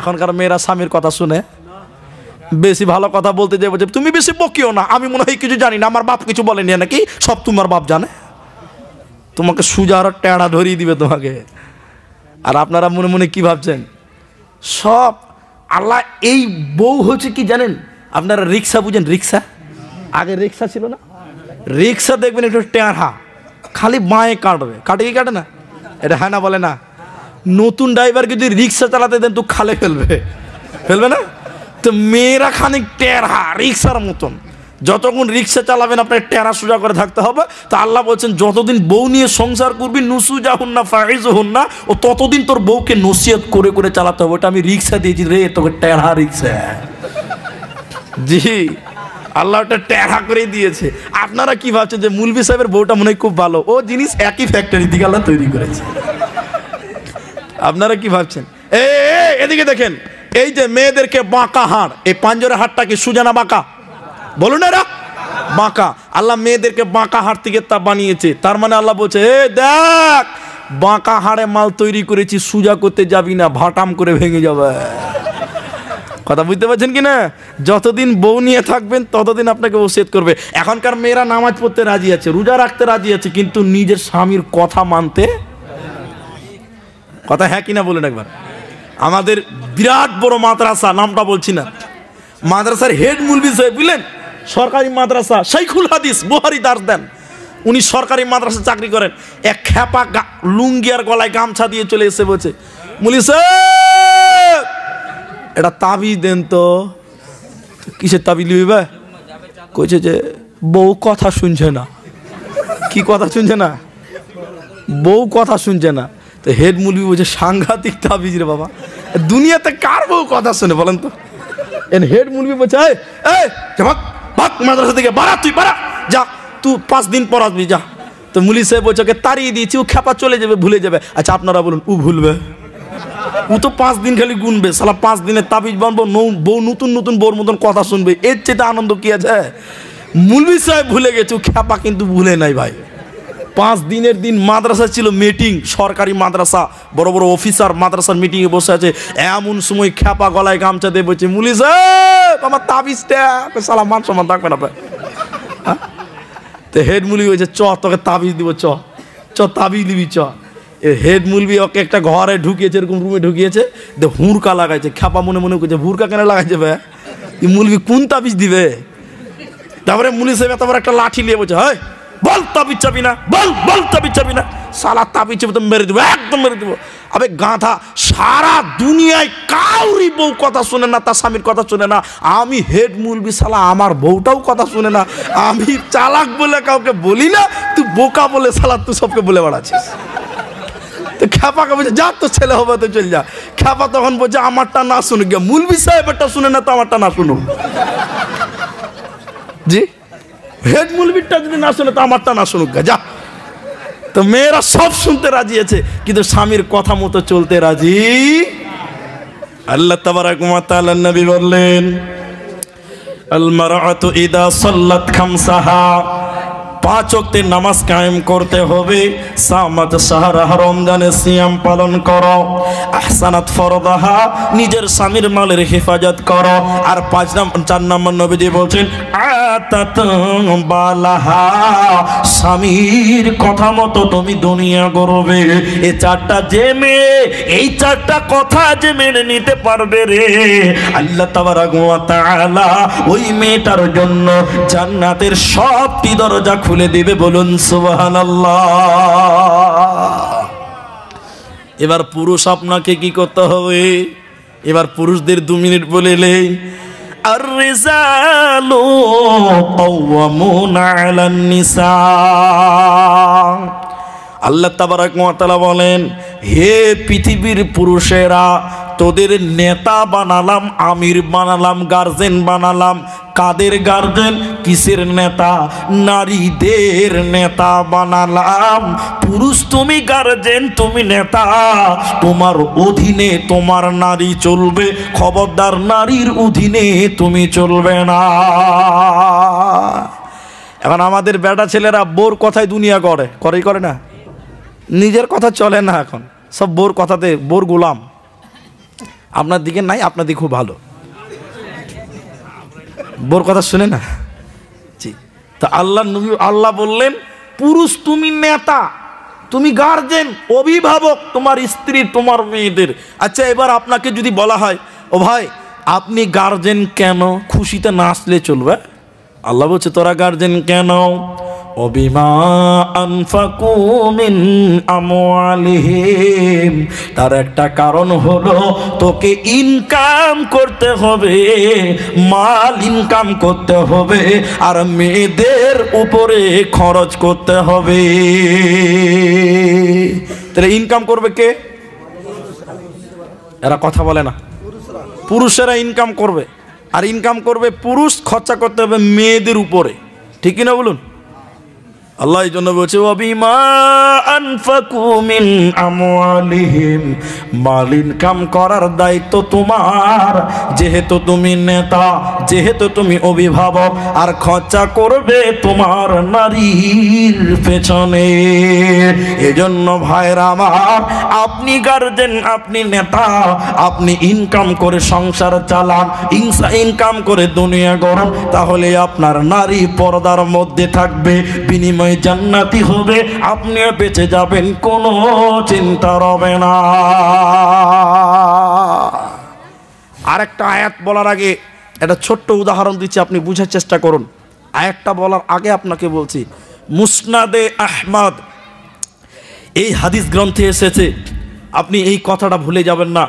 এখনকার মেয়েরা স্বামীর কথা শুনে বেশি ভালো কথা বলতে যাই বলছে তুমি বেশি বকিও না, আমি মনে হয় কিছু জানি না, আমার বাপ কিছু বলেনি নাকি, সব তোমার বাপ জানে। তোমাকে সুজা আর টেড়া ধরিয়ে দিবে তোমাকে। আর আপনারা মনে মনে কি ভাবছেন? সব আল্লাহ এই বউ হচ্ছে কি জানেন? আপনারা রিক্সা বুঝেন? রিক্সা আগে রিক্সা ছিল না? রিক্সা দেখবেন একটু টেঁড়া, খালি বাঁয়ে কাটবে, কাটে কি কাটে না? এটা হ্যাঁ না বলে না? নতুন ড্রাইভারকে যদি রিক্সা চালাতে দেন তো খালে ফেলবে, ফেলবে না? তো মেয়েরা খানিক টেঁড়া রিক্সার মতন, যতক্ষণ রিক্সা চালাবেন আপনার টেঁড়া সোজা করে থাকতে হবে। তো আল্লাহ বলছেন যতদিন বউ নিয়ে সংসার করবি নুসুজা হুন না ফাইজ হুন না, ও ততদিন তোর বউকে নসিহত করে করে চালাতে হবে। ওটা আমি রিক্সা দিয়েছি রে, তোকে টেঁড়া রিক্সা। জি আল্লাহ ওটা টেঁড়া করে দিয়েছে। আপনারা কি ভাবছেন যে মুলবি সাহেবের বউটা মনে হয় খুব ভালো? ও জিনিস একই ফ্যাক্টরি থেকে আল্লাহ তৈরি করেছে। আপনারা কি ভাবছেন? এদিকে দেখেন, এই যে মেয়েদেরকে বাঁকা হাড়, এই পাঞ্জরের হাড়টা কি সোজা না বাঁকা? বলুন এরা বাঁকা। আল্লাহ মেয়েদেরকে বাঁকা হাড় থেকে তা বানিয়েছে। তার মানে আল্লাহ বলছে দেখ বাঁকা হাড়ে মাল তৈরি করেছি, সোজা করতে যাবি না, ভাটাম করে ভেঙে যাবে। কথা বুঝতে পারছেন কি না? যতদিন বউ নিয়ে থাকবেন ততদিন আপনাকে ওসিয়ত করবে। এখনকার মেয়েরা নামাজ পড়তে রাজি আছে, রোজা রাখতে রাজি আছে, কিন্তু নিজের স্বামীর কথা মানতে, কথা হ্যাঁ কিনা বলেন একবার। আমাদের বিরাট বড় মাদ্রাসা, নামটা বলছি না, মাদ্রাসার হেড মুলবি সাহেব বুঝলেন, সরকারি মাদ্রাসা শাইখুল হাদিস বুহারি দার্স দেন, উনি সরকারি মাদ্রাসা চাকরি করেন। এক খ্যাপা লুঙ্গি আর গলায় গামছা দিয়ে চলে এসে বলছে মুলি সাহেব এটা তাবিজ দেন তো। কিসের তাবিজ লিখবে? কইছে যে বউ কথা শুনছে না। কি কথা শুনছে না? বউ কথা শুনছে না। তো হেড মুলবি বলছে সাংঘাতিক তাবিজ রে বাবা, দুনিয়াতে কার বউ কথা শুনে বলেন তো? হেড মুলবি বলছে মাদ্রাসা থেকে বাড়া, তুই বাড়া যা, তুই 5 দিন পর আসবি যা। তো মুলি সাহেব বলছে ওকে তাড়িয়ে দিয়েছি, ও খ্যাপা চলে যাবে, ভুলে যাবে। আচ্ছা আপনারা বলুন ও ভুলবে? ও তো 5 দিন খালি গুনবে, সালা 5 দিনের তাবিজ বানবো, বউ নতুন নতুন বউর মতন কথা শুনবে, এর চেয়ে আনন্দ কি আছে? মুলবি সাহেব ভুলে গেছে, ও খ্যাপা কিন্তু ভুলে নাই ভাই। 5 দিনের দিন মাদ্রাসা ছিল মিটিং, সরকারি মাদ্রাসা, বড় বড় অফিসার মাদ্রাসার মিটিংয়ে বসে আছে। এমন সময় খ্যাপা গলায় গামছা দিয়ে বলছে মুলি সাহেব আমার তাবিজটা, সালা মান সম্মান থাকবে না। তো হেড মুলবি বলছে চ তোকে তাবিজ দিব, চ চ তাবিজ দিবি চ। হেড মুলবি ওকে একটা ঘরে ঢুকিয়েছে, এরকম রুমে ঢুকিয়েছে, হুড়কা লাগাইছে। খ্যাপা মনে মনে করছে হুড়কা কেন লাগাইছে ভাই, মুলবি কোন তাবিজ দিবে? তারপরে মুলি সাহেব এত বড় একটা লাঠি নিয়ে বলছে হয় বল তাবিজ চাবি না, বল বল তাবিজ চাবি না, সালা তাবিজ চাবি তো মেরে দেবো, একদম মেরে দেবো। আবে গাধা, সারা দুনিয়ায় কাউরি বউ কথা শুনে না, তার স্বামীর কথা শুনে না। আমি হেড মুলবি, সালা আমার বউটাও কথা শুনে না। আমি চালাক বলে কাউকে বলি না, তুই বোকা বলে সালা তুই সবকে বলে বেড়াচ্ছিস। তো খ্যাপাকে বলছে যা তোর ছেলে হবে তো চল যা। খ্যাপা তখন বলছে আমারটা না শুনুক গিয়া, মুলবি সাহেবেরটা শুনে না তো আমারটা না শুনুক। জি হেড মুলবিরটা যদি না শুনে তো আমারটা না শুনুক যা। তো মেয়েরা সব শুনতে রাজি আছে, কিন্তু স্বামীর কথা মতো চলতে রাজি। আল্লাহ তাবারাক ওয়া তাআলা নবী বললেন আল মারআতু ইদা সাল্লাত খামসাহা, 5 ওয়াক্তের নামাজ কায়েম করতে হবে। সামাত শাহরাহ, রমজানে সিয়াম পালন করো। আহসানাত ফরদাহা, নিজের স্বামীর মালের হেফাজত করো। আর 4 নম্বর নবীজি বলছেন আতাত বালাহা, স্বামীর কথা মতো তুমি দুনিয়া গড়বে। এই 4টা যে মেয়ে, এই 4টা কথা যে মেনে নিতে পারবে রে, আল্লাহ তাবারাক ওয়া তাআলা ওই মেয়েটার জন্য জান্নাতের সবটি দরজা খুলে দিবে। বলুন সুবহানাল্লাহ। এবার পুরুষ আপনাকে কি করতে হবে? এবার পুরুষদের 2 মিনিট বলেলেই আর-রিজালু কাওয়ামুনা আলান নিসা। আল্লাহ তাবারাক ওয়া তাআলা বলেন হে পৃথিবীর পুরুষেরা, তোদের নেতা বানালাম, আমির বানালাম, গার্জেন বানালাম। কাদের গার্জেন? কিসের নেতা? নারীদের নেতা বানালাম। পুরুষ তুমি গার্জেন, তুমি নেতা, তোমার অধীনে তোমার নারী চলবে। খবরদার নারীর অধীনে তুমি চলবে না। এখন আমাদের বেটা ছেলেরা বোর কথায় দুনিয়া করে, করে না, নিজের কথা চলে না। এখন সব বোর কথাতে বোর গোলাম। আপনার দিকে নাই, আপনার দিকে খুব ভালো। বোর কথা শুনে না জি। তা আল্লাহ বললেন পুরুষ তুমি নেতা, তুমি গার্জেন, অভিভাবক তোমার স্ত্রী, তোমার মেয়েদের। আচ্ছা এবার আপনাকে যদি বলা হয় ও ভাই আপনি গার্জেন কেন? খুশিতে নাচলে চলবে? আল্লাহ বলছে তোরা গার্জেন কেন? অবিমা আনফাকু মিন আমওয়ালিহিম, তার একটা কারণ হলো তোকে ইনকাম করতে হবে, মাল ইনকাম করতে হবে, আর মেয়েদের উপরে খরচ করতে হবে। তাহলে ইনকাম করবে কে? এরা কথা বলে না। পুরুষেরা ইনকাম করবে, আর ইনকাম করবে পুরুষ, খরচা করতে হবে মেয়েদের উপরে, ঠিক না বলুন? আল্লাহ এই জন্য বলছে ওয়াবিমা আনফাকু মিন আমওয়ালিহিম, মাল ইনকাম করার দায়িত্ব তোমার, যেহেতু তুমি নেতা, যেহেতু তুমি অভিভাবক, আর খরচা করবে তোমার নারীর পেছনে। এজন্য ভাইরা আমার, আপনি গার্জেন, আপনি নেতা, আপনি ইনকাম করে সংসার চালান, ইনকাম করে দুনিয়া গড়ান, তাহলে আপনার নারী পর্দার মধ্যে থাকবে, বিনিময় জান্নাতি হবে, আপনিও বেঁচে যাবেন, কোনো চিন্তা হবে না। আরেকটা আয়াত বলার আগে একটা ছোট্ট উদাহরণ দিচ্ছি, আপনি বুঝার চেষ্টা করুন। আয়াতটা বলার আগে আপনাকে বলছি, মুসনাদে আহমদ এই হাদিস গ্রন্থে এসেছে, আপনি এই কথাটা ভুলে যাবেন না।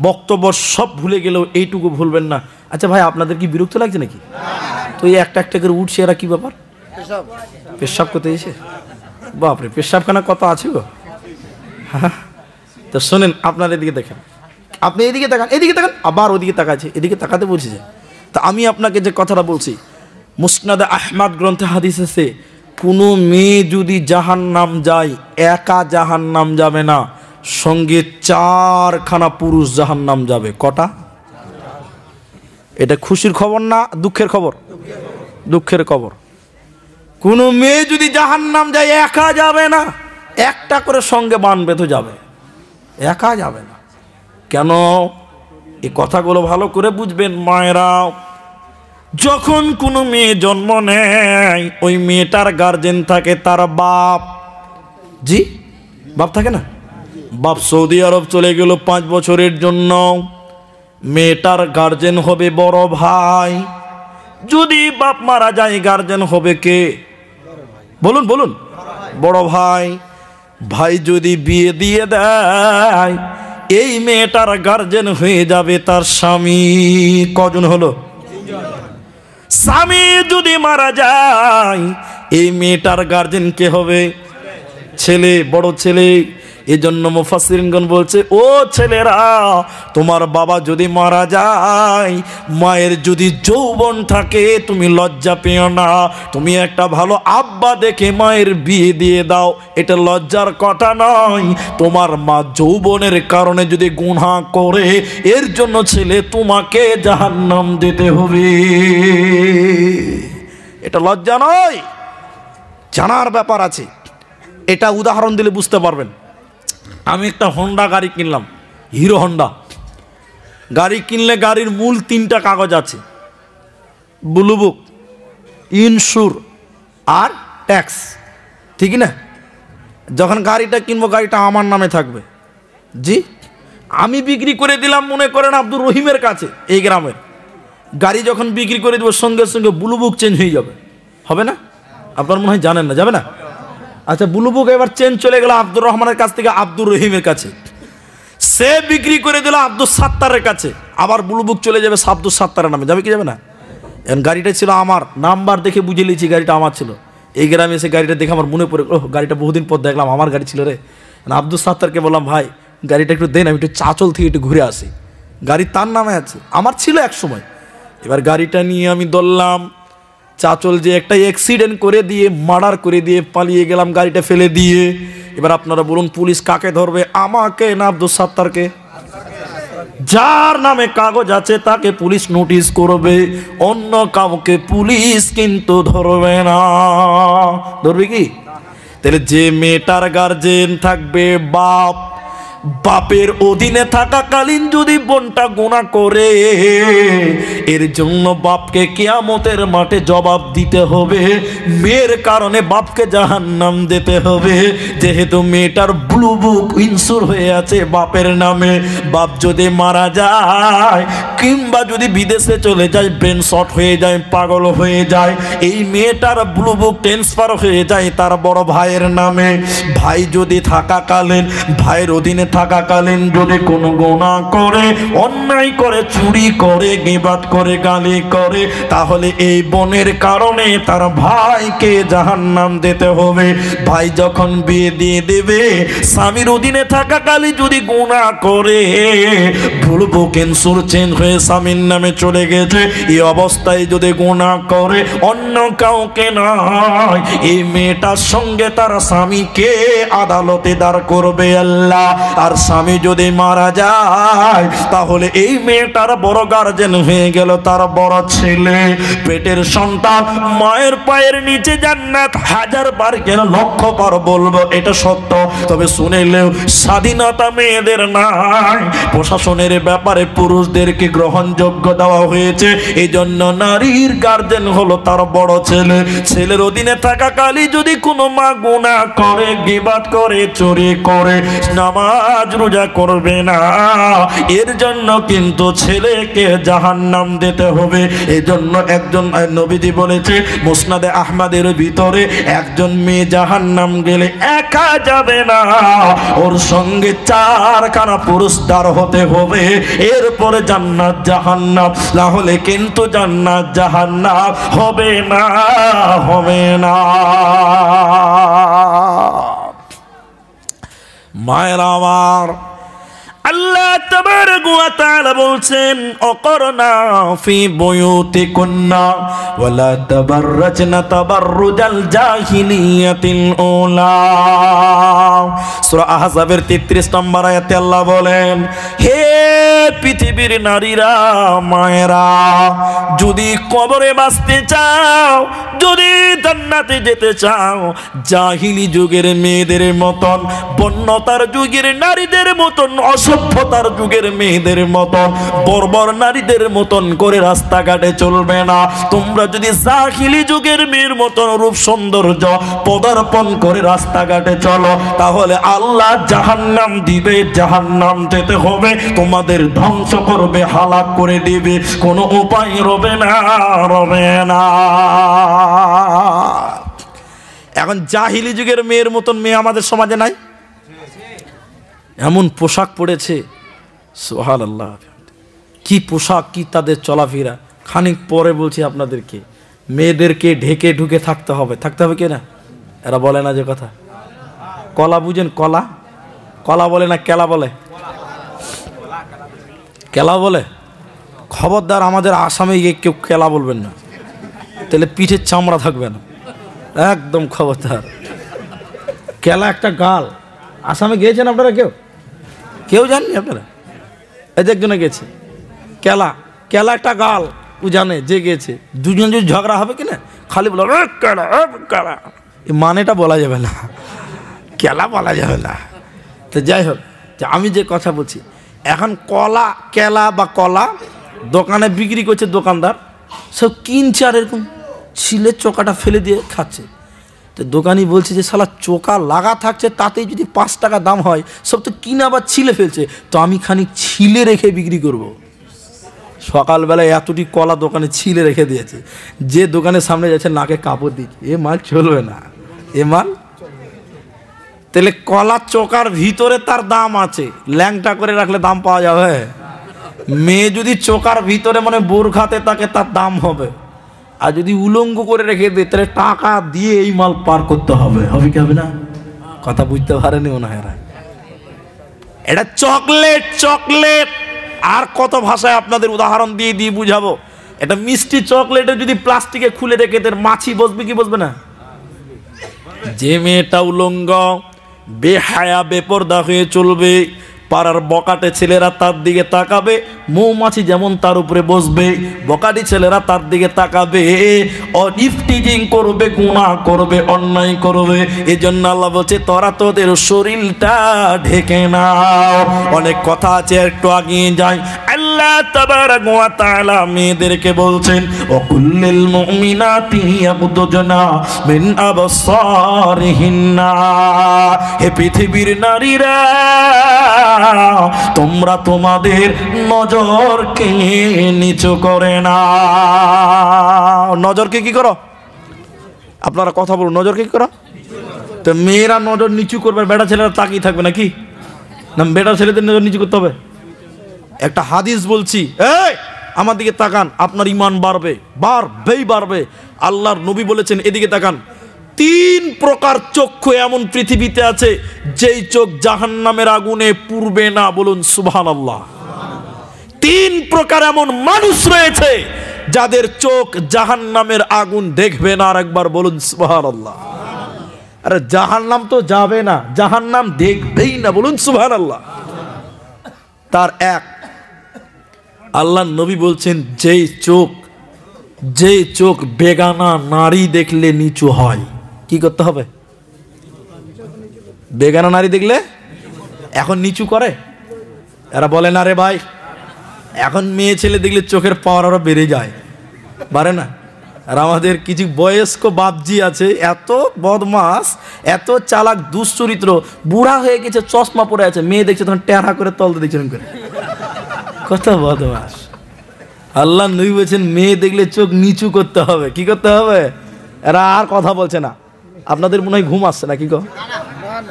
বক্তব্য সব ভুলে গেলেও এইটুকু ভুলবেন না। আচ্ছা ভাই আপনাদের কি বিরক্ত লাগছে নাকি? তো এই একটা একটা করে উঠছে, এরা কি ব্যাপার? পেশাব করতে এসে? বাপরে, পেশাবখানা কত আছে গো। হ্যাঁ তো শোনেন, আপনার এদিকে দেখেন, আপনি এদিকে তাকান, এদিকে তাকান, আবার ওদিকে তাকাচ্ছে, এদিকে তাকাতে বলছি যে। তা আমি আপনাকে যে কথাটা বলছি, মুসনাদে আহমদ গ্রন্থে হাদিস আছে, কোনো মেয়ে যদি জাহান্নাম যায়, একা জাহান্নাম যাবে না, সঙ্গে 4খানা পুরুষ জাহান্নাম যাবে। কটা? এটা খুশির খবর না দুঃখের খবর? দুঃখের খবর। কোনো মেয়ে যদি জাহান্নাম যায়, একা যাবে না, একটা করে সঙ্গে বানবে তো যাবে, একা যাবে না। কেন? এই কথাগুলো ভালো করে বুঝবেন মায়েরা। যখন কোনো মেয়ে জন্ম নেয়, ওই মেয়েটার গার্জেন থাকে তার বাপ। জি, বাপ থাকে না? বাপ সৌদি আরব চলে গেল 5 বছরের জন্য, মেয়েটার গার্জেন হবে বড় ভাই। যদি বাপ মারা যায়, গার্জেন হবে কে? বলুন বলুন। বড় ভাই। ভাই যদি বিয়ে দিয়ে দেয়, এই মেয়েটার গার্জেন হয়ে যাবে তার স্বামী। কজন হলো? স্বামী যদি মারা যায়, এই মেয়েটার গার্জেন কে হবে? ছেলে, বড় ছেলে। এজন্য মুফাসসিরিনগণ বলছে, ও ছেলেরা, তোমার বাবা যদি মারা যায়, মায়ের যদি যৌবন থাকে, তুমি লজ্জা পেও না, তুমি একটা ভালো আব্বা দেখে মায়ের বিয়ে দিয়ে দাও। এটা লজ্জার কথা নয়। তোমার মা যৌবনের কারণে যদি গুনাহ করে, এর জন্য ছেলে তোমাকে জাহান্নাম দিতে হবে। এটা লজ্জা নয়, জানার ব্যাপার আছে। এটা উদাহরণ দিলে বুঝতে পারবেন। আমি একটা হোন্ডা গাড়ি কিনলাম, হিরো হোন্ডা গাড়ি কিনলে গাড়ির মূল 3টা কাগজ আছে, ব্লু বুক, ইনস্যুর আর ট্যাক্স, ঠিক না? যখন গাড়িটা কিনবো, গাড়িটা আমার নামে থাকবে। জি, আমি বিক্রি করে দিলাম মনে করেন আব্দুর রহিমের কাছে, এই গ্রামের। গাড়ি যখন বিক্রি করে দেবো, সঙ্গে সঙ্গে ব্লু বুক চেঞ্জ হয়ে যাবে, হবে না? আপনার মনে হয় জানেন না, যাবে না? আচ্ছা, ব্লু বুক এবার চেঞ্জ চলে গেল আব্দুর রহমানের কাছ থেকে আব্দুর রহিমের কাছে, সে বিক্রি করে দিল আব্দুল সাত্তারের কাছে, আবার ব্লু বুক চলে যাবে আব্দুল সাত্তারের নামে, যাবে কি যাবে না? এখন গাড়িটা ছিল আমার, নাম্বার দেখে বুঝে নিয়েছি গাড়িটা আমার ছিল। এই গ্রামে এসে গাড়িটা দেখে আমার মনে পড়ে, ওহ গাড়িটা বহুদিন পর দেখলাম, আমার গাড়ি ছিল রে। আব্দুল সাত্তারকে বললাম, ভাই গাড়িটা একটু দেন, আমি একটু চাচল থেকে একটু ঘুরে আসি। গাড়ি তার নামে আছে, আমার ছিল এক সময়। এবার গাড়িটা নিয়ে আমি দৌড়লাম চাচল, যে একটা অ্যাক্সিডেন্ট করে দিয়ে, মার্ডার করে দিয়ে পালিয়ে গেলাম গাড়িটা ফেলে দিয়ে। এবার আপনারা বলুন, পুলিশ কাকে ধরবে, আমাকে না আব্দুল সাত্তারকে? যার নামে কাগজ আছে তাকে পুলিশ নোটিশ করবে, অন্য কাউকে পুলিশ কিন্তু ধরবে না। ধরবে কি? তাহলে যে মেয়েটার গার্জেন থাকবে বাপ, বাপের অধীনে থাকাকালীন যদি বোনটা গুনাহ করে, এর জন্য বাপকে কিয়ামতের মাঠে জবাব দিতে হবে। মেয়ের কারণে বাপকে জাহান্নাম দিতে হবে, যেহেতু মেয়েটার ব্লু বুক ইনসুর হয়ে আছে বাপের নামে। বাপ যদি মারা যায় কিংবা যদি বিদেশে চলে যায়, ব্রেন শর্ট হয়ে যায়, পাগল হয়ে যায়, এই মেয়েটার ব্লু বুক ট্রান্সফার হয়ে যায় তার বড় ভাইয়ের নামে। ভাই যদি থাকাকালীন, ভাইয়ের অধীনে থাকাকালীন যদি কোনো গুনাহ করে, অন্যায় করে, চুরি করে, গীবাত করে, গালি করে, তাহলে এই বোনের কারণে তার ভাইকে জাহান্নাম দিতে হবে। ভাই যখন বিয়ে দিয়ে দেবে, স্বামীর অধীনে থাকাকালীন যদি গুনাহ করে, ভুলবো ক্যান্সার চেঞ্জ হয়ে স্বামীর নামে চলে গেছে, এই অবস্থায় যদি গুনাহ করে, অন্য কাউকে নয়, এই মেয়েটার সঙ্গে তার স্বামীকে আদালতে দাঁড় করবে আল্লাহ। আর স্বামী যদি মারা যায়, তাহলে এই মেয়েটার বড় গার্জেন হয়ে গেল তার বড় ছেলে, পেটের সন্তান। মায়ের পায়ের নিচে জান্নাত হাজার বার কেন লক্ষ বার বলবো এটা সত্য, তবে শুনেলেও স্বাধীনতা মেয়েদের নাই। প্রশাসনের ব্যাপারে পুরুষদেরকে গ্রহণযোগ্য দেওয়া হয়েছে, এই জন্য নারীর গার্জেন হলো তার বড় ছেলে। ছেলের অধীনে থাকাকালীন যদি কোনো মা গুনাহ করে, গীবাত করে, চুরি করে, নামাজ রোজা করবে না, এর জন্য কিন্তু ছেলেকে জাহান্নাম দিতে হবে। এই জন্য একজন নবীজি বলেছে মুসনাদে আহমদের ভিতরে, একজন মেয়ে জাহান্নাম গেলে একা যাবে না, ওর সঙ্গে 4খানা পুরুষ দাঁড় হতে হবে, এরপরে জান্নাত জাহান্নাম, না হলে কিন্তু জান্নাত জাহান্নাম হবে না, হবে না। মায়ের আমার, আল্লাহ তাবারক ওয়া তাআলা বলছেন অকরনা ফি বুয়ুতিকুন্না ওয়ালা তাবাররাজনা তাবাররুজাল জাহিলিয়াতিল উলা। সূরা আহজাবের 33 নম্বর আয়াতে আল্লাহ বলেন, হে পৃথিবীর নারীরা, মায়েরা, যদি কবরে বাঁচতে চাও, যদি জান্নাতে যেতে চাও, জাহিলি যুগের মেয়েদের মতন, বন্যতার যুগের নারীদের মতন, অসভ্যতার যুগের মেয়েদের মতন, বর্বর নারীদের মতন করে রাস্তাঘাটে চলবে না। তোমরা যদি জাহিলি যুগের মেয়ের মতন রূপ সৌন্দর্য পদার্পণ করে রাস্তাঘাটে চলো, তাহলে আল্লাহ জাহান্নাম দিবে, জাহান্নাম যেতে হবে, তোমাদের ধ্বংস করবে, হালাক করে দিবে, কোনো উপায় রবে না, রবে না। এখন জাহিলি যুগের মেয়ের মতন মেয়ে আমাদের সমাজে নাই, এমন পোশাক পড়েছে, সুবহানাল্লাহ, কি পোশাক, কি তাদের চলাফেরা। খানিক পরে বলছি আপনাদেরকে, মেয়েদেরকে ঢেকে ঢুকে থাকতে হবে, থাকতে হবে কি না? এরা বলে না যে কথা, কলা বুঝেন, কলা, কলা বলে না কেলা বলে, কেলা বলে। খবরদার আমাদের আসামে গিয়ে কেউ কেলা বলবেন না, তাহলে পিঠের চামড়া থাকবে না, একদম খবরদার। কেলা একটা গাল। আসামে গিয়েছেন আপনারা? কেউ কেউ জাননি আপনারা? এই যে একজনে গেছে, কেলা, কেলা একটা গাল, ও জানে যে গেছে। দুজন যদি ঝগড়া হবে কিনা, খালি বলো কেলা, কেলা, এই মানেটা বলা যাবে না, কেলা বলা যাবে না। তো যাই হোক, আমি যে কথা বলছি, এখন কলা, কেলা বা কলা দোকানে বিক্রি করছে দোকানদার, সব কিনছে আর এরকম ছিলে চোকাটা ফেলে দিয়ে খাচ্ছে। তো দোকানি বলছে যে শালা চোকা লাগা থাকছে, তাতেই যদি 5 টাকা দাম হয়, সব তো কিনে আবার ছিলে ফেলছে, তো আমি খানিক ছিলে রেখে বিক্রি করব। সকালবেলায় এতটি কলা দোকানে ছিলে রেখে দিয়েছে, যে দোকানের সামনে যাচ্ছে নাকে কাপড় দিচ্ছে, এ মাল চলবে না, এ মাল। তাহলে কলা চোকার ভিতরে তার দাম আছে, ল্যাংটা করে রাখলে দাম পাওয়া যাবে। মেয়ে যদি চোকার ভিতরে মানে বোরখাতে তাকে, তার দাম হবে। আর যদি উলঙ্গ করে রেখে দেয়, তাহলে টাকা দিয়ে এই মাল পার করতে হবে, হবে কি হবে না? কথা বুঝতে পারেনি মনে হয় এরা। এটা চকলেট, চকলেট। আর কত ভাষায় আপনাদের উদাহরণ দিয়ে দিয়ে বুঝাবো। এটা মিষ্টি চকলেটে যদি প্লাস্টিকে খুলে রেখে দেয়, মাছি বসবে কি বসবে না? যে মেয়েটা উলঙ্গ, বেহায়া, বেপরদা হয়ে চলবে, পাড়ার বকাটে ছেলেরা তার দিকে তাকাবে, মৌমাছি যেমন তার উপরে বসবে, বকাটি ছেলেরা তার দিকে তাকাবে, ইফটিজিং করবে, গুনাহ করবে, অন্যায় করবে। এজন্য আল্লাহ বলছে তোরা তোদের শরীরটা ঢেকে নাও। অনেক কথা আছে, একটু আগিয়ে যাই। আল্লাহ তাবারাক ওয়া তাআলা মেয়েদেরকে বলছেন ওয়াকুল্লিল মুমিনাতি ইয়াগুদুনা মিন আবসারিহিন্না, হে পৃথিবীর নারীরা তোমরা তোমাদের নজরকে নিচু করে না। নজরকে কি করো? আপনারা কথা বলুন, নজরকে কি করো? তো মেয়েরা নজর নিচু করবে, বেটা ছেলেরা তাকিয়ে থাকবে নাকি? না, বেটা ছেলেদের নজর নিচু করতে হবে। একটা হাদিস বলছি, এই আমার দিকে তাকান, আপনার ঈমান বাড়বে, বাড়বে। আল্লাহর নবী বলেছেন এদিকে তাকান, 3 প্রকার চক্ষু এমন পৃথিবীতে আছে যেই চোখ জাহান্নামের আগুনে পুড়বে না। বলুন সুবহানাল্লাহ। 3 প্রকার এমন মানুষ রয়েছে যাদের চোখ জাহান্নামের আগুন দেখবে না। আর একবার বলুন সুবহানাল্লাহ। আরে জাহান্নাম তো যাবে না, জাহান্নাম দেখবেই না। বলুন সুবহানাল্লাহ। তার এক, আল্লাহ নবী বলছেন যেই চোখ বেগানা নারী দেখলে নিচু হয়, কি করতে হবে? বেগানা নারী দেখলে এখন নিচু করে। এরা বলে না রে ভাই, এখন মেয়ে ছেলে দেখলে চোখের পাওয়ার আরো বেড়ে যায়, পারে না? আর আমাদের কিছু বয়স্ক বাপজি আছে, এত বদমাস, এত চালাক, দুশ্চরিত্র, বুড়া হয়ে গেছে, চশমা পরে আছে, মেয়ে দেখছে তখন টেরা করে তলতে দেখছেন করে, কত বদমাস। আল্লাহ নবী বলছেন মেয়ে দেখলে চোখ নিচু করতে হবে। কি করতে হবে? এরা আর কথা বলছে না। আপনাদের মনে হয় ঘুম আসছে না? কি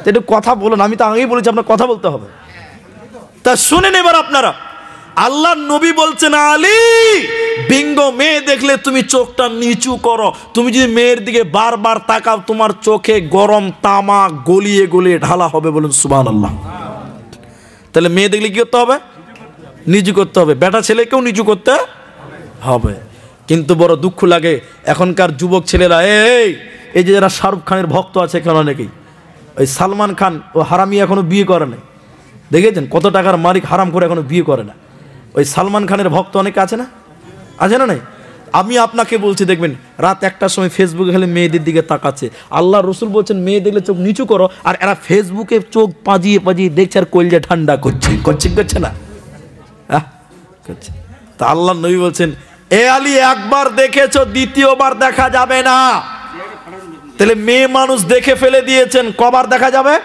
একটু কথা বলুন, আমি তো আগেই বলেছি আপনার কথা বলতে হবে। তা শুনেন এবার আপনারা, আল্লাহ নবী বলছেন আলী, বিঙ্গ মেয়ে দেখলে তুমি চোখটা নিচু করো। তুমি যদি মেয়ের দিকে বারবার তাকাও, তোমার চোখে গরম তামা গলিয়ে গলিয়ে ঢালা হবে। বলুন সুবহানাল্লাহ। তাহলে মেয়ে দেখলে কি করতে হবে? নিচু করতে হবে। বেটা ছেলেকেও নিচু করতে হবে। কিন্তু বড় দুঃখ লাগে এখনকার যুবক ছেলেরা, এই যে যারা শাহরুখ খানের ভক্ত আছে, কেন নাকি ওই সালমান খান ও হারামি এখনো বিয়ে করে না, দেখেছেন? কত টাকার মালিক হারাম করে এখনো বিয়ে করে না। ওই সালমান খানের ভক্ত অনেকে আছে না? আছে না? নাই? আমি আপনাকে বলছি, দেখবেন রাত 1টার সময় ফেসবুকে খালি মেয়েদের দিকে তাকাচ্ছে। আল্লাহ রসুল বলছেন মেয়ে দেখলে চোখ নিচু করো, আর এরা ফেসবুকে চোখ পাজিয়ে দেখছে আর কলজা ঠান্ডা করছে না? তা আল্লাহ নবী বলছেন, এ আলী, একবার দেখেছো, দ্বিতীয়বার দেখা যাবে না। তাহলে মেয়ে মানুষ দেখে ফেলে দিয়েছেন, কবার দেখা যাবে?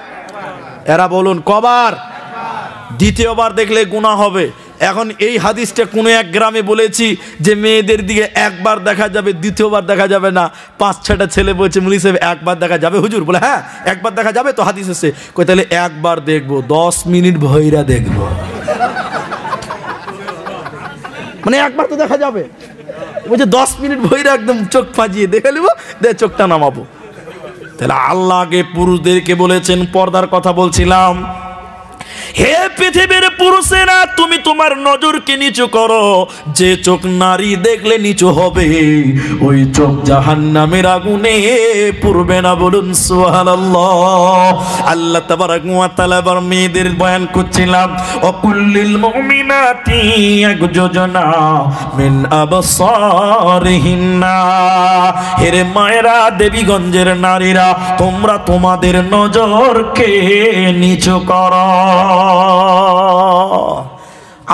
এরা বলুন কবার? দ্বিতীয়বার দেখলে গুনাহ হবে। এখন এই হাদিসটা কোনো এক গ্রামে বলেছি যে মেয়েদের দিকে একবার দেখা যাবে, দ্বিতীয়বার দেখা যাবে না। 5-6টা ছেলে বলছে, মুলি সাহেব একবার দেখা যাবে হুজুর। বলে হ্যাঁ একবার দেখা যাবে তো হাদিস এসে। কই তাহলে একবার দেখবো, 10 মিনিট ভইরা দেখবো। মানে একবার তো দেখা যাবে, বলছে 10 মিনিট ভইরা একদম চোখ ফাজিয়ে দেখে নেবো, চোখটা নামাবো। তাহলে আল্লাহ আগে পুরুষদেরকে বলেছেন, পর্দার কথা বলছিলাম, হে পৃথিবীর পুরুষেরা, তুমি তোমার নজরকে নিচু করো। যে চোখ নারী দেখলে নিচু হবে, ওই চোখ জাহান্নামের আগুনে পুড়বে না। বলুন সুবহানাল্লাহ। আল্লাহ তাবারাক ওয়া তাআলা বার মেয়েদের বয়ান করছিলাম, ওয়াকুল্লিল মুমিনাতি ইয়াগুজুনা মিন আবসারিহিন্না, হে মায়েরা, দেবীগঞ্জের নারীরা, তোমরা তোমাদের নজরকে নিচু করো।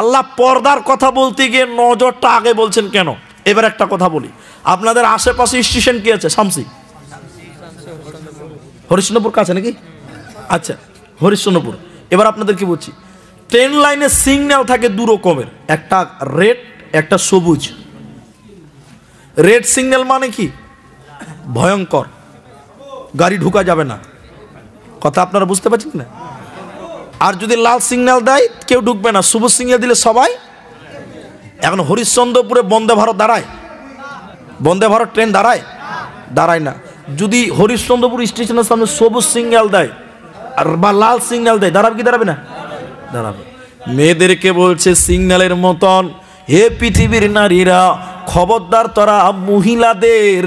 আল্লাহ পর্দার কথা বলতে গিয়ে নজরটা আগে বলছেন কেন? এবার একটা কথা বলি, আপনাদের আশেপাশে স্টেশন কি আছে? শামসি, হরিশ্চন্দ্রপুর কাছে নাকি? আচ্ছা, হরিশ্চন্দ্রপুর। এবার আপনাদের কি বলছি, ট্রেন লাইনে সিগন্যাল থাকে 2 রকমের, একটা রেড, একটা সবুজ। রেড সিগন্যাল মানে কি? ভয়ঙ্কর, গাড়ি ঢুকা যাবে না। কথা আপনারা বুঝতে পারছেন না? আর যদি লাল সিগন্যাল দেয় কেউ ঢুকবে না, সবুজ সিগন্যাল দিলে সবাই। এখন হরিশ্চন্দ্রপুরে বন্দে ভারত দাঁড়ায়? বন্দে ভারত ট্রেন দাঁড়ায় না। যদি হরিশ্চন্দ্রপুর স্টেশনের সামনে সবুজ সিগন্যাল দেয় আর বা লাল সিগন্যাল দেয়, দাঁড়াবে কি দাঁড়াবে না? দাঁড়াবে। মেয়েদেরকে বলছে সিগন্যালের মতন, হে পৃথিবীর নারীরা, খবরদার তোরা মহিলাদের,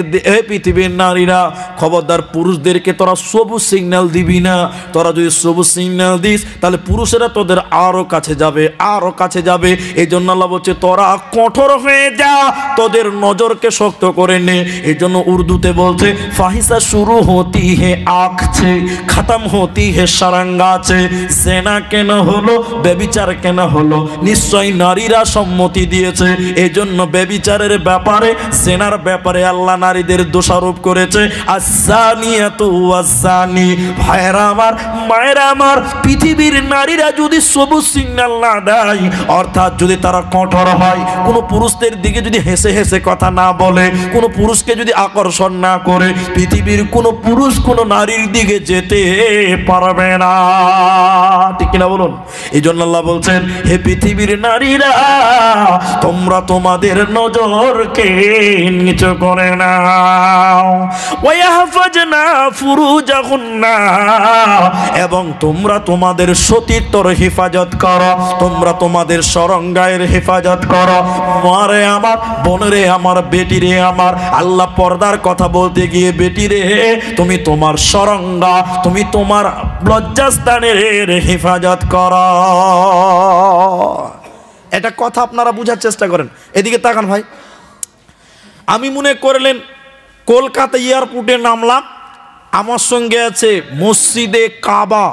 পৃথিবীর নারীরা খবরদার পুরুষদেরকে তোরা সবুজ সিগন্যাল দিবি না। তোরা যদি সবুজ সিগন্যাল দিস তাহলে পুরুষেরা তোদের আরো কাছে যাবে, আরো কাছে যাবে। এই জন্য আল্লাহ বলছে তোরা কঠোর হয়ে যা, তোদের নজরকে শক্ত করে নে। এই জন্য উর্দুতে বলছে ফাহিসা শুরু হতি হে আঁখ ছে, খতম হতি হে সারাঙ্গা ছে। জেনা কেন হলো, ব্যভিচার কেন হলো? নিশ্চয় নারীরা সম্মতি দিয়েছে। এই জন্য ব্যভিচারের ব্যাপারে, জেনার ব্যাপারে আল্লাহ নারীদের দোষারোপ করেছে। আজ্জানিয়াতু ওয়াজ্জানি। ভাইরা আমার, মায়েরা আমার, পৃথিবীর নারীরা যদি সবুজ সিগন্যাল না দেয়, অর্থাৎ যদি তারা কঠোর হয়, কোনো পুরুষদের দিকে যদি হেসে হেসে কথা না বলে, কোনো পুরুষকে যদি আকর্ষণ না করে, পৃথিবীর কোনো পুরুষ কোনো নারীর দিকে যেতে পারবে না। ঠিক কিনা বলুন? এই জন্য আল্লাহ বলছেন হে পৃথিবীর নারীরা, তোমরা তোমাদের নজরকে নিচু করে নাও। ওয়াহফাজনা ফুরুজাহুন্না, এবং তোমরা তোমাদের সতীত্বর হেফাজত করো, তোমরা তোমাদের শরঙ্গায়ের হেফাজত করো। মারে আমার, বোনরে আমার, বেটিরে আমার, আল্লাহ পর্দার কথা বলতে গিয়ে বেটিরে তুমি তোমার শরঙ্গা, তুমি তোমার লজ্জাস্থানের হেফাজত করো। এটা কথা আপনারা বুঝার চেষ্টা করেন। এদিকে তাকান ভাই। আমি মনে করলেন কলকাতা এয়ারপোর্টে নামলাম, আমার সঙ্গে আছে মসজিদে কাবা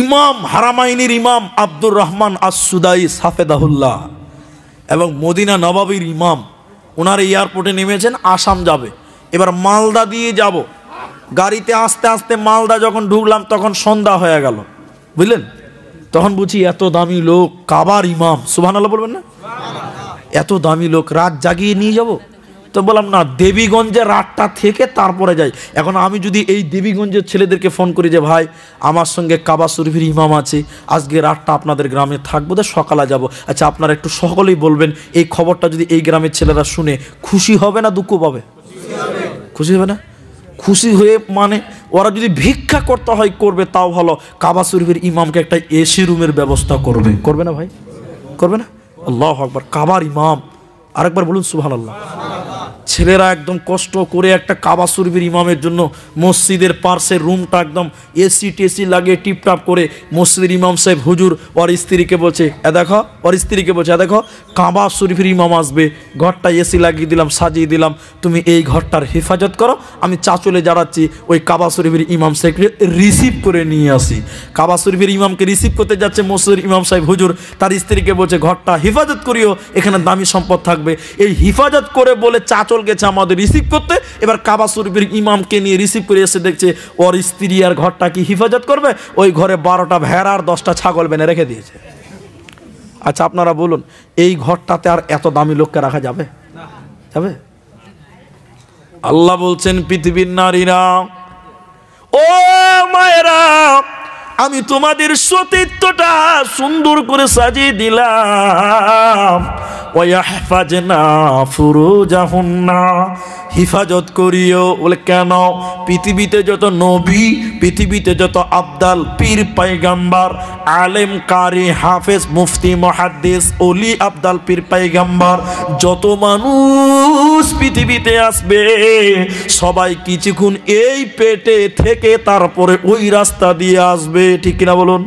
ইমাম, হারামাইনির ইমাম আব্দুর রহমান আস-সুদাইস হাফেজাহুল্লাহ, এবং মদিনা নবাবীর ইমাম। ওনার এয়ারপোর্টে নেমেছেন, আসাম যাবে। এবার মালদা দিয়ে যাব। গাড়িতে আস্তে আস্তে মালদা যখন ঢুকলাম তখন সন্ধ্যা হয়ে গেল, বুঝলেন? তখন বুঝি এত দামি লোক, কাবার ইমাম, সুবহানাল্লাহ বলবেন না? এত দামি লোক রাত জাগিয়ে নিয়ে যাব? তো বললাম না, দেবীগঞ্জে রাতটা থেকে তারপরে যাই। এখন আমি যদি এই দেবীগঞ্জের ছেলেদেরকে ফোন করি যে ভাই আমার সঙ্গে কাবা শরীফের ইমাম আছে, আজকে রাতটা আপনাদের গ্রামে থাকবো, তো সকালে যাব, আচ্ছা আপনারা একটু সকলেই বলবেন, এই খবরটা যদি এই গ্রামের ছেলেরা শুনে খুশি হবে না দুঃখ পাবে? খুশি হবে না? খুশি হয়ে মানে ওরা যদি ভিক্ষা করতে হয় করবে, তাও ভালো। কাবা শরীফের ইমামকে একটা এসি রুমের ব্যবস্থা করবে, করবে না ভাই? করবে না? আল্লাহু আকবার। কাবার ইমাম, আরেকবার বলুন সুবহানাল্লাহ। ছেলেরা একদম কষ্ট করে একটা কাবা শরীফের ইমামের জন্য মসজিদের পার্শ্বের রুমটা একদম এসি টেসি লাগিয়ে টিপটাপ করে, মসজিদের ইমাম সাহেব হুজুর ওর স্ত্রীকে বলছে দেখো, ওর স্ত্রীকে বলছে দেখো কাবা শরীফের ইমাম আসবে, ঘরটা এসি লাগিয়ে দিলাম, সাজিয়ে দিলাম, তুমি এই ঘরটার হেফাজত করো, আমি চাচলে যাচ্ছি ওই কাবা শরীফের ইমাম সাহেবকে রিসিভ করে নিয়ে আসি। কাবা শরীফের ইমামকে রিসিভ করতে যাচ্ছে মসজিদের ইমাম সাহেব হুজুর, তার স্ত্রীকে বলছে ঘরটা হেফাজত করিও, এখানে দামি সম্পদ থাকবে। এই হেফাজত করে বলে চাচল গেছে আমাদের রিসিভ করতে। এবার কাবা শরীফের ইমামকে নিয়ে রিসিভ করে এসে দেখছে ওর স্ত্রী আর ঘরটা কি হেফাজত করবে, ওই ঘরে 12টা ভেড়া আর 10টা ছাগল বেনে রেখে দিয়েছে। আচ্ছা আপনারা বলুন, এই ঘরটাতে আর এত দামি লোককে রাখা যাবে? যাবে? আল্লাহ বলছেন পৃথিবীর নারীরা, ও মায়েরা, আমি তোমাদের সতীত্বটা সুন্দর করে সাজিয়ে দিলাম। ওয়াহফাজনা ফুরুজাহুন্না, হিফাজত করিও। বলে কেন? পৃথিবীতে যত নবী, পৃথিবীতে যত আবদাল, পীর, পাইগাম্বার, আলেম, কারি, হাফেজ, মুফতি, মুহাদ্দিস, ওলি, আবদাল, পীর, পাইগাম্বার, যত মানুষ পৃথিবীতে আসবে সবাই কিছুক্ষণ এই পেটে থেকে তারপরে ওই রাস্তা দিয়ে আসবে। ঠিক কিনা বলুন?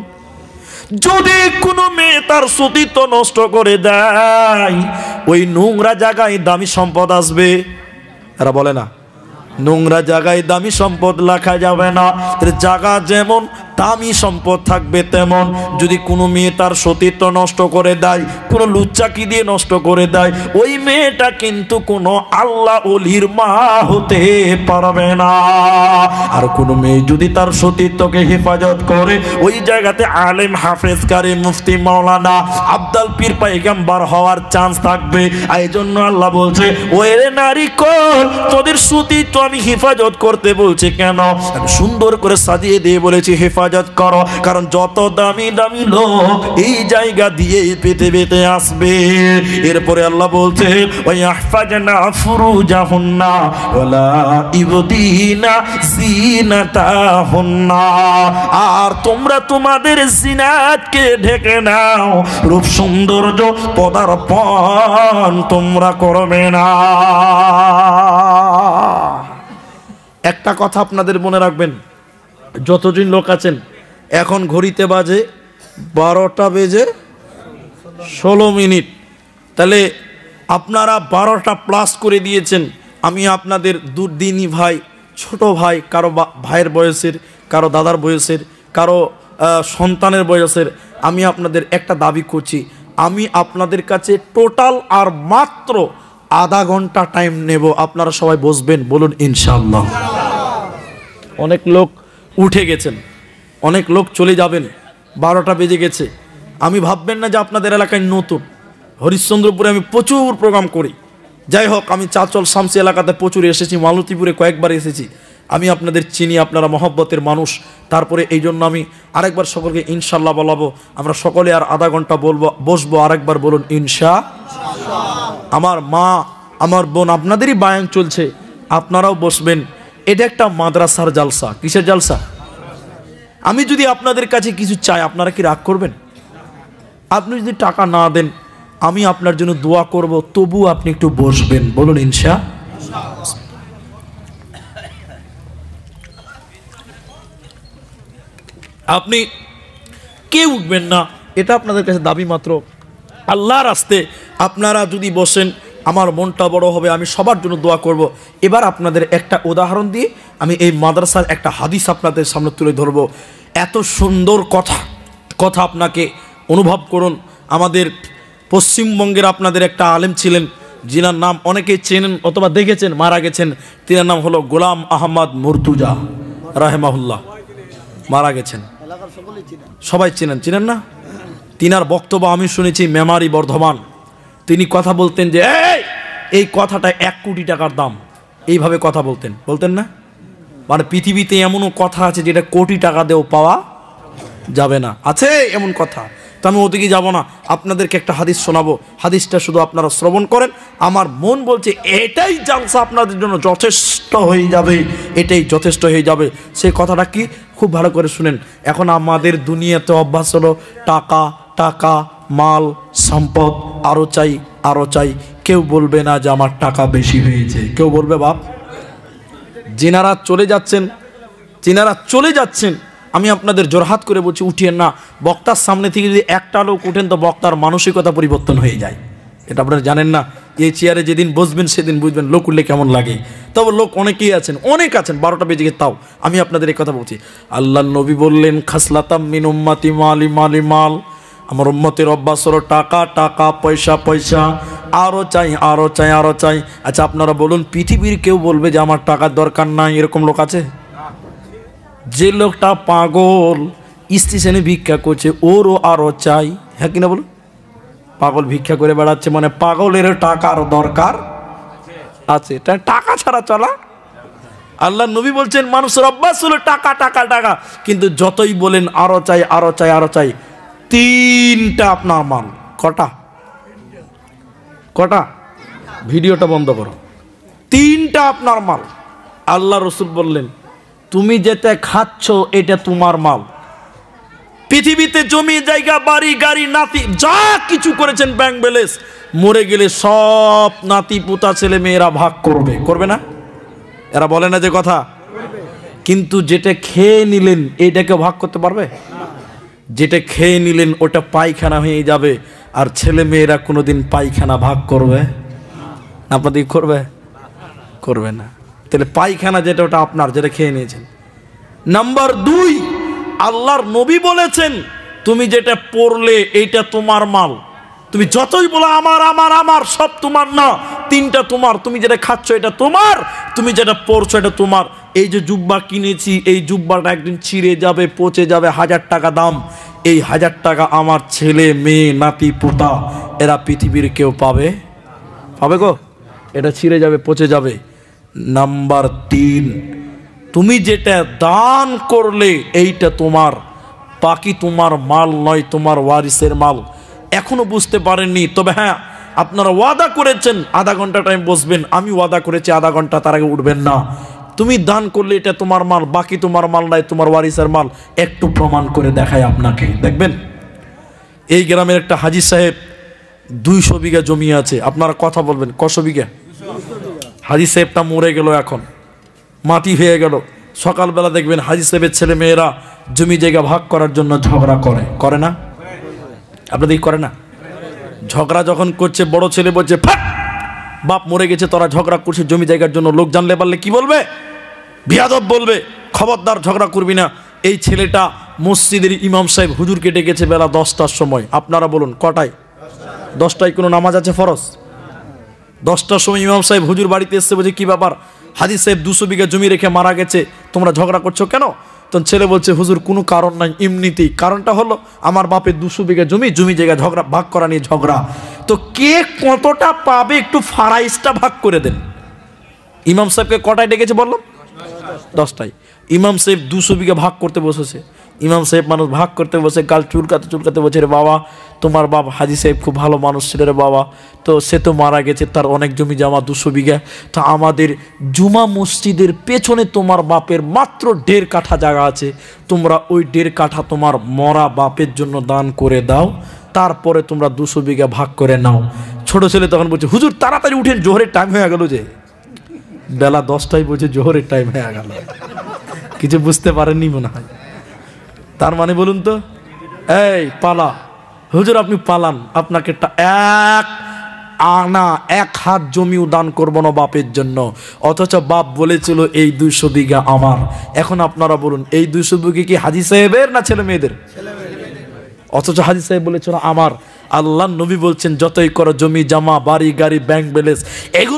যদি কোনো মেয়ে তার সতীত্ব নষ্ট করে দেয়, ওই নোংরা জায়গায় দামি সম্পদ আসবে। এরা বলে না নোংরা জায়গায় দামি সম্পদ রাখা যাবে না। জায়গা যেমন দামি সম্পদ থাকবে তেমন। যদি কোনো মেয়ে তার সতীত্ব নষ্ট করে দেয়, কোনো লুচ্চাকি দিয়ে নষ্ট করে দেয়, ওই মেয়েটা কিন্তু কোনো আল্লাহ ওলির মা হতে পারবে না। আর কোনো মেয়ে যদি তার সতীত্বকে হেফাজত করে, ওই জায়গাতে আলেম, হাফেজ, কারি, মুফতি, মাওলানা, আবদাল, পীর, পাইগাম্বার হওয়ার চান্স থাকবে। এই জন্য আল্লাহ বলছে, ওরে নারী কোন, তোদের সতীত্ব আমি হেফাজত করতে বলছি কেন? আমি সুন্দর করে সাজিয়ে দিয়ে বলেছি হেফাজত হেফাজত করো, কারণ যত দামি দামি লোক এই জায়গা দিয়ে পৃথিবীতে আসবে। এরপরে আল্লাহ বলছে ওয়াহফাজনা ফুরুজাহুন্না ওয়ালা ইবদিনা জিনাতাহুন্না, আর তোমরা তোমাদের জিনাতকে ঢেকে নাও, রূপ সৌন্দর্য পদার্পণ তোমরা করবে না। একটা কথা আপনাদের মনে রাখবেন, যতজন লোক আছেন, এখন ঘড়িতে বাজে 12টা বেজে 16 মিনিট, তাহলে আপনারা 12টা প্লাস করে দিয়েছেন। আমি আপনাদের দুর্দিনী ভাই, ছোট ভাই, কারো ভাইয়ের বয়সের, কারো দাদার বয়সের, কারো সন্তানের বয়সের, আমি আপনাদের একটা দাবি করছি, আমি আপনাদের কাছে টোটাল আর মাত্র আধা ঘন্টা টাইম নেব। আপনারা সবাই বসবেন, বলুন ইনশাআল্লাহ। অনেক লোক উঠে গেছেন, অনেক লোক চলে যাবেন, 12টা বেজে গেছে। আমি ভাববেন না যে আপনাদের এলাকায় নতুন, হরিশ্চন্দ্রপুরে আমি প্রচুর প্রোগ্রাম করি। যাই হোক, আমি চাচল শামসি এলাকাতে প্রচুর এসেছি, মালতীপুরে কয়েকবার এসেছি। আমি আপনাদের চিনি, আপনারা মহব্বতের মানুষ। তারপরে এই জন্য আমি আরেকবার সকলকে ইনশাল্লাহ বলাবো। আমরা সকলে আর আধা ঘন্টা বসবো। আরেকবার বলুন ইনশা। আমার মা, আমার বোন, আপনাদেরই বায়ান চলছে, আপনারাও বসবেন। এটা একটা মাদ্রাসার জালসা। কিসের জালসা? আমি যদি আপনাদের কাছে কিছু চাই, আপনারা কি রাগ করবেন? আপনি যদি টাকা না দেন, আমি আপনার জন্য দোয়া করব, তবু আপনি একটু বসবেন, বলুন ইনশা। আপনি কে উঠবেন না, এটা আপনাদের কাছে দাবি মাত্র। আল্লাহর রাস্তে আপনারা যদি বসেন, আমার মনটা বড় হবে, আমি সবার জন্য দোয়া করব। এবার আপনাদের একটা উদাহরণ দিয়ে আমি এই মাদ্রাসার একটা হাদিস আপনাদের সামনে তুলে ধরব। এত সুন্দর কথা আপনাকে অনুভব করুন। আমাদের পশ্চিমবঙ্গের আপনাদের একটা আলেম ছিলেন, যিনার নাম অনেকেই চেনেন অথবা দেখেছেন, মারা গেছেন। তিনার নাম হলো গোলাম আহমদ মুর্তুজা রাহেমাহুল্লাহ, মারা গেছেন। সবাই চিনেন না? তিনার বক্তব্য আমি শুনেছি মেমারি বর্ধমান। তিনি কথা বলতেন যে এই কথাটা 1 কোটি টাকার দাম, এইভাবে কথা বলতেন না? মানে পৃথিবীতে এমনও কথা আছে যেটা কোটি টাকা দিয়েও পাওয়া যাবে না, আছে এমন কথা। তো আমি ওদিকে যাব না, আপনাদেরকে একটা হাদিস শোনাবো। হাদিসটা শুধু আপনারা শ্রবণ করেন। আমার মন বলছে এটাই জালসা আপনাদের জন্য যথেষ্ট হয়ে যাবে, এটাই যথেষ্ট হয়ে যাবে। সেই কথাটা কি, খুব ভালো করে শুনেন। এখন আমাদের দুনিয়াতে অভ্যাস হলো টাকা টাকা, মাল সম্পদ, আরও চাই আরও চাই। কেউ বলবে না যে আমার টাকা বেশি হয়েছে, কেউ বলবে বাপ। যিনারা চলে যাচ্ছেন, আমি আপনাদের জোরহাত করে বলছি উঠিয়েন না। বক্তার সামনে থেকে যদি একটা লোক উঠেন, তো বক্তার মানসিকতা পরিবর্তন হয়ে যায়। এটা আপনারা জানেন না? এই চেয়ারে যেদিন বসবেন সেদিন বুঝবেন লোক উঠলে কেমন লাগে। তবে লোক অনেকেই আছেন, অনেক আছেন, 12টা বেজে গিয়ে তাও আমি আপনাদের এই কথা বলছি। আল্লাহ নবী বললেন খাসলাতাম মিন উম্মতি মালি মালি মাল, আমার উম্মতের অভ্যাস হলো টাকা টাকা, পয়সা পয়সা, আরও চাই আরও চাই আরও চাই। আচ্ছা আপনারা বলুন, পৃথিবীর কেউ বলবে যে আমার টাকার দরকার নাই, এরকম লোক আছে? যে লোকটা পাগল স্টেশনে ভিক্ষা করছে, ওরও আরও চাই, হ্যাঁ কিনা বলুন? পাগল ভিক্ষা করে বেড়াচ্ছে, মানে পাগলের টাকার দরকার আছে, টাকা ছাড়া চলা। আল্লাহ নবী বলছেন মানুষের অভ্যাস হলো টাকা টাকা টাকা, কিন্তু যতই বলেন আরও চাই আরও চাই আরও চাই, 3টা আপনার মাল। কটা? ভিডিওটা বন্ধ করো। 3টা আপনার মাল। আল্লাহ রসুল বললেন তুমি যেটা খাচ্ছ এটা তোমার মাল। পৃথিবীতে জমি জায়গা বাড়ি গাড়ি নাতি যা কিছু করেছেন, ব্যাংক ব্যালেন্স, মরে গেলে সব নাতি পুতা ছেলে মেয়েরা ভাগ করবে না? এরা বলে না যে কথা? কিন্তু যেটা খেয়ে নিলেন এটাকে ভাগ করতে পারবে? যেটা খেয়ে নিলেন ওটা পায়খানা হয়ে যাবে, আর ছেলে মেয়েরা কোনোদিন পায়খানা ভাগ করবে? আপনাদের করবে না। তাহলে পায়খানা যেটা, ওটা আপনার, যেটা খেয়ে নিয়েছেন। নাম্বার 2, আল্লাহর নবী বলেছেন তুমি যেটা পড়লে এইটা তোমার মাল। তুমি যতই বলো আমার আমার আমার, সব তোমার না, 3টা তোমার। তুমি যেটা খাচ্ছ এটা তোমার, তুমি যেটা পড়ছো এটা তোমার। এই যে জুব্বা কিনেছি, এই জুব্বাটা একদিন ছিঁড়ে যাবে, পচে যাবে, 1000 টাকা দাম। এই 1000 টাকা আমার ছেলে মেয়ে নাতি পোতা এরা পৃথিবীর কেউ পাবে গো? এটা ছিঁড়ে যাবে, পচে যাবে। নাম্বার 3, তুমি যেটা দান করলে এইটা তোমার, বাকি তোমার মাল নয়, তোমার ওয়ারিসের মাল। এখনো বুঝতে পারেননি? তবে হ্যাঁ, আপনারা ওয়াদা করেছেন আধা ঘন্টা টাইম বসবেন, আমি ওয়াদা করেছি আধা ঘন্টা, তার আগে উঠবেন না। তুমি দান করলে এটা তোমার মাল, বাকি তোমার মাল নয়, তোমার ওয়ারিসের মাল। একটু প্রমাণ করে দেখায় আপনাকে, দেখবেন। এই গ্রামের একটা হাজী সাহেব 200 বিঘা জমি আছে। আপনারা কথা বলবেন, কত বিঘা? হাজী সাহেবটা মরে গেল, এখন মাটি হয়ে গেল। সকালবেলা দেখবেন হাজী সাহেবের ছেলে মেয়েরা জমি জায়গা ভাগ করার জন্য ঝগড়া করে না? আপনাদের করে না? ঝগড়া যখন করছে, বড় ছেলে বলছে ফাট, বাপ মরে গেছে, তোরা ঝগড়া করছে জমি জায়গার জন্য। লোক জানলে পারলে কি বলবে? বিয়াদব বলবে, খবরদার ঝগড়া করবি না। এই ছেলেটা মসজিদের ইমাম সাহেব হুজুরকে ডেকেছে বেলা 10টার সময়। আপনারা বলুন কটায়? 10টায় কোনো নামাজ আছে ফরজ? 10টার সময় ইমাম সাহেব হুজুর বাড়িতে এসছে, বলছে কি ব্যাপার, হাজী সাহেব 200 বিঘা জমি রেখে মারা গেছে, তোমরা ঝগড়া করছো কেন? তখন ছেলে বলছে হুজুর কোনো কারণ নাই, এমনিতেই। কারণটা হলো আমার বাপের 200 বিঘা জমি জায়গা ঝগড়া, ভাগ করা নিয়ে ঝগড়া। তো কে কতটা পাবে একটু ফারাইজটা ভাগ করে দেন। ইমাম সাহেবকে কটায় ডেকেছে বললাম? 10টায়। ইমাম সাহেব 200 বিঘা ভাগ করতে বসেছে। ইমাম সাহেব মানুষ ভাগ করতে বসে গাল চুলকাতে বলছে, রে বাবা, তোমার বাপ হাজী সাহেব খুব ভালো মানুষ ছিল রে বাবা, তো সে তো মারা গেছে, তার অনেক জমি জমা 200 বিঘা। তো আমাদের জুমা মসজিদের পেছনে তোমার বাপের মাত্র 1.5 কাঠা জায়গা আছে, তোমরা ওই 1.5 কাঠা তোমার মরা বাপের জন্য দান করে দাও, তারপরে তোমরা 200 বিঘা ভাগ করে নাও। ছোট ছেলে তখন বলছে হুজুর তাড়াতাড়ি উঠেন, জোহরের টাইম হয়ে গেল। যে বেলা 10টায় বলছে জোহরের টাইম হয়ে গেল, কিছু বুঝতে পারেননি মনে হয়। তার মানে বলুন তো, এই পালা হুজুর, আপনি পালান, আপনাকে 1 আনা 1 হাত জমিও দান করবো না বাপের জন্য। অথচ বাপ বলেছিল এই 200 বিঘা আমার। এখন আপনারা বলুন, এই 200 বিঘা কি হাজী সাহেবের না ছেলে মেয়েদের? অথচ হাজী সাহেব বলেছিল আমার। আল্লাহ নবী বলছেন, যতই করো জমি জমা, বাড়ি গাড়ি, ব্যাংক ব্যালেন্স, এগুলো